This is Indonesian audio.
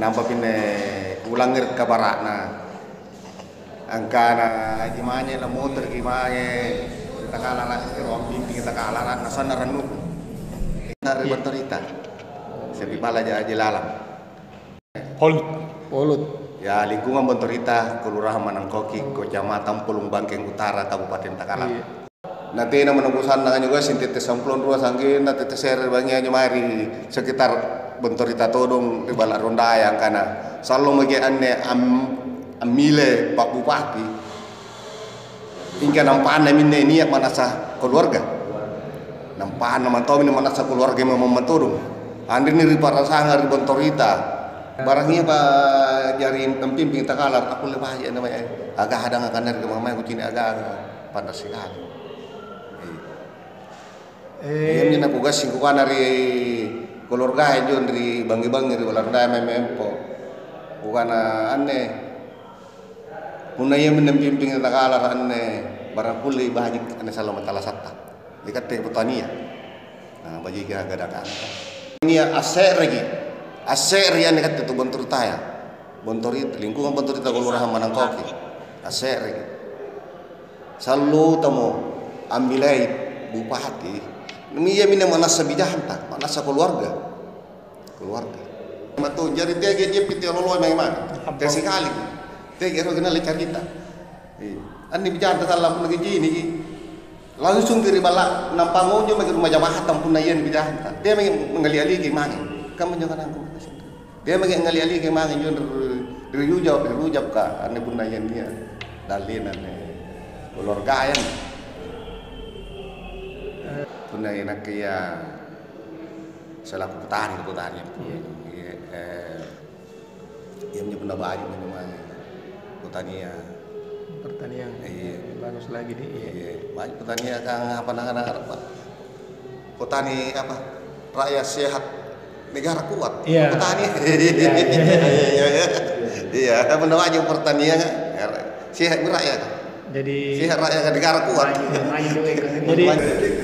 nampak pinne ulangir kabarakna angkana gimana la motor gimana kita kalah lah kita kalah lah nasana ranu kita ribantorita sepi pala aja lalang Polut. ya lingkungan Bontorita Kelurahan Manangkoki Kecamatan Pulung Bangkeng Utara Kabupaten Takalar. Iya. Nanti nama nembusan dengan juga sintete samplon dua sangkin nanti teser banyak mari sekitar Bontorita todong di balak ronda yang kana selalu magi anne amile Pak Bupati hingga nampaan minne niat manasa keluarga nampaan nama tahu minne manasa keluarga memang todong andi ni ripara sangar di Bontorita barangnya pak jari pimping Takalar aku lebah aja namanya agak hadang akan dari mama aku cini agak panas sekali. Ini nak tugas singkukan dari keluarga itu dari bangi-bangi dari Walanda memempo bukan aneh punanya pimping Takalar aneh barang pulih bahagi aneh salam matala satta dekat teh petania nah bagi gadang ini aser lagi aser yang dekat itu Bontorita ya Bontorita lingkungan Bontorita Kelurahan Manangkoki aser lagi selalu temu ambilai bupati Mia mina manasa bijahanta, manasa keluarga. Matu jadi dia dia piti lolo memang. Dia sekali. Dia kira kena lekar kita. Ani bijahanta salam lagi ini. Langsung dari balak nampang ojo magi rumah jamaah tampun nayen bijahanta. Dia mengali-ali ke mangi. Kamu jangan aku. Dia mengali-ali ke mangi jon dari rujak ka ane pun nayen dia. Dalin ane keluarga ayan. Punai nak ya selaku petani yang punya pernah banyak namanya pertanian Bagus lagi nih. banyak pertanian kan apa apa petani apa rakyat sehat negara kuat petani iya pernah banyak pertanian sehat rakyat Jadi sehat rakyat negara kuat jadi